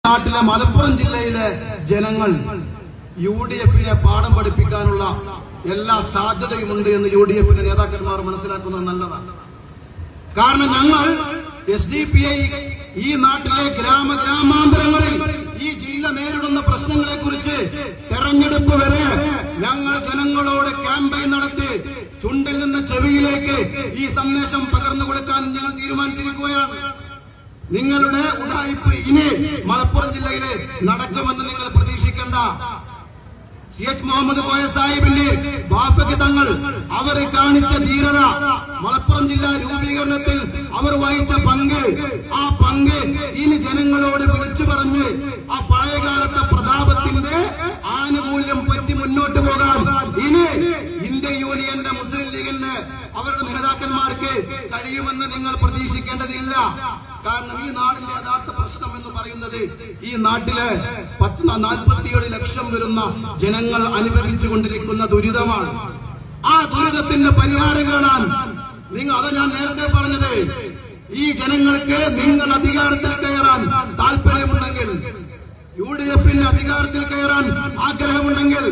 നാട്ടിലെ മലപ്പുറം ജില്ലയിലെ ജനങ്ങൾ UDF-നെ പാഠം പഠിപ്പിക്കാനുള്ള എല്ലാ സാധ്യതയുമുണ്ട് എന്ന് UDF-ന്റെ നേതാക്കന്മാർ മനസ്സിലാക്കുന്നത് നല്ലതാണ്. കാരണം ഞങ്ങൾ SDPI ഈ നാട്ടിലെ ഗ്രാമാന്തരങ്ങളിൽ ഈ ജില്ല നേരിടുന്ന പ്രശ്നങ്ങളെ കുറിച്ച് തെരഞ്ഞെടുപ്പ് വരെ ഞങ്ങൾ ജനങ്ങളോട് ക്യാമ്പയിൻ നടത്തി ചുണ്ടിൽ നിന്ന് ചെവിയിലേക്ക് ഈ സന്ദേശം പകർന്നു കൊടുക്കാൻ ഞങ്ങൾ തീരുമാനിച്ചിരിക്കുകയാണ്. നിങ്ങളുടെ ഉഡായിപ്പ് ഇനി മലപ്പുറം ജില്ലയിലെ നടക്കുമെന്ന് നിങ്ങൾ പ്രതീക്ഷിക്കേണ്ട. CH മുഹമ്മദ് കോയ സാഹിബിന്റെ ബാഫക്ക് തങ്ങൾ അവർ കാണിച്ച ധീരത, മലപ്പുറം ജില്ലാ രൂപീകരണത്തിൽ അവർ വഹിച്ച പങ്ക്, ആ പങ്ക് ഇനി ജനങ്ങളോട് വിളിച്ചു പറഞ്ഞ് ആ പഴയകാലത്തെ പ്രതാപത്തിന്റെ ആനുകൂല്യം പറ്റി മുന്നോട്ട് പോകാൻ ഇനി ഇന്ത്യ യൂണിയന്റെ മുസ്ലിം ലീഗിന് അവരുടെ നേതാക്കന്മാർക്ക് കഴിയുമെന്ന് നിങ്ങൾ പ്രതീക്ഷിക്കേണ്ടതില്ല. കാരണം ഈ നാടിന്റെ യഥാർത്ഥ പ്രശ്നം എന്ന് പറയുന്നത് ഈ നാട്ടിലെ 47 ലക്ഷം വരുന്ന ജനങ്ങൾ അനുഭവിച്ചുകൊണ്ടിരിക്കുന്ന ദുരിതമാണ്. ആ ദുരിതത്തിന്റെ പരിഹാരം കാണാൻ അതാ ഞാൻ നേരത്തെ പറഞ്ഞത്, ഈ ജനങ്ങൾക്ക് നിങ്ങൾ അധികാരത്തിൽ കയറാൻ താല്പര്യമുണ്ടെങ്കിൽ, UDF-ന് അധികാരത്തിൽ കയറാൻ ആഗ്രഹമുണ്ടെങ്കിൽ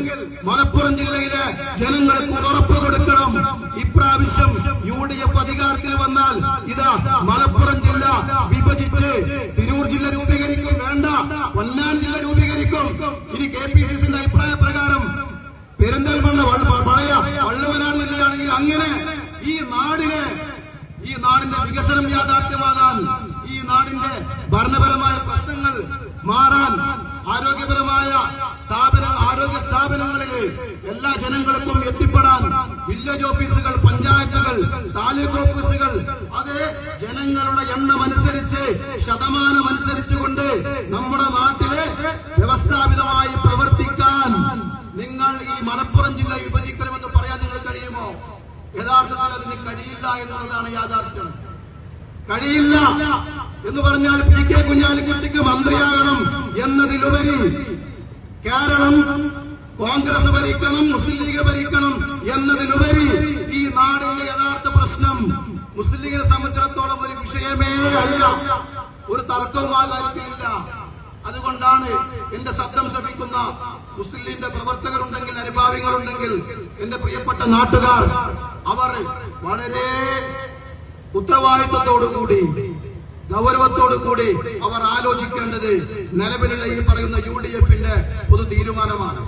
മലപ്പുറം ജില്ലയിലെ ജനങ്ങൾക്ക് ഉറപ്പ് കൊടുക്കണം. ഇപ്രാവശ്യം UDF അധികാരത്തിൽ വന്നാൽ ഇതാ മലപ്പുറം ജില്ല വിഭജിച്ച് തിരൂർ ജില്ല രൂപീകരിക്കും, വേണ്ട പൊന്നാനി ജില്ല രൂപീകരിക്കും. ഇനി KPCCന്റെ അഭിപ്രായ പ്രകാരം പെരിന്തൽമണ്ണ പഴയ വള്ളുവനാട് ജില്ലയാണെങ്കിൽ അങ്ങനെ ഈ നാടിന്റെ വികസനം യാഥാർത്ഥ്യമാകാൻ, ഈ നാടിന്റെ ഭരണപരമായ പ്രശ്നങ്ങൾ മാറാൻ, ആരോഗ്യപരമായ ആരോഗ്യ സ്ഥാപനങ്ങളിലെ എല്ലാ ജനങ്ങൾക്കും എത്തിപ്പെടാൻ വില്ലേജ് ഓഫീസുകൾ, പഞ്ചായത്തുകൾ, താലൂക്ക് ഓഫീസുകൾ അത് ജനങ്ങളുടെ എണ്ണം അനുസരിച്ച് ശതമാനം അനുസരിച്ചുകൊണ്ട് നമ്മുടെ നാട്ടിലെ വ്യവസ്ഥാപിതമായി പ്രവർത്തിക്കാൻ നിങ്ങൾ ഈ മലപ്പുറം ജില്ല വിഭജിക്കണമെന്ന് പറയാൻ നിങ്ങൾക്ക് കഴിയുമോ? യഥാർത്ഥത്തിൽ അതിന് കഴിയില്ല എന്നുള്ളതാണ് യാഥാർത്ഥ്യം. കഴിയില്ല എന്ന് പറഞ്ഞാൽ PK കുഞ്ഞാലിക്കുട്ടിക്ക് മന്ത്രിയാകണം എന്നതിലുപരി കേരളം കോൺഗ്രസ് ഭരിക്കണം, മുസ്ലിം ലീഗ് ഭരിക്കണം എന്നതിലുപരി ഈ നാടിന്റെ യഥാർത്ഥ പ്രശ്നം മുസ്ലിം ലീഗിനെ സംബന്ധിച്ചിടത്തോളം ഒരു വിഷയമേ അല്ല, ഒരു തർക്കവും ആ കാര്യത്തിലില്ല. അതുകൊണ്ടാണ് എന്റെ ശബ്ദം ശ്രമിക്കുന്ന മുസ്ലിം ലീഗിന്റെ പ്രവർത്തകരുണ്ടെങ്കിൽ, അനുഭാവികളുണ്ടെങ്കിൽ, എന്റെ പ്രിയപ്പെട്ട നാട്ടുകാർ, അവർ വളരെ ഉത്തരവാദിത്വത്തോടുകൂടി ഗൗരവത്തോടുകൂടി അവർ ആലോചിക്കേണ്ടത് നിലവിലുള്ള ഈ പറയുന്ന UDF-ന്റെ പൊതു തീരുമാനമാണ്.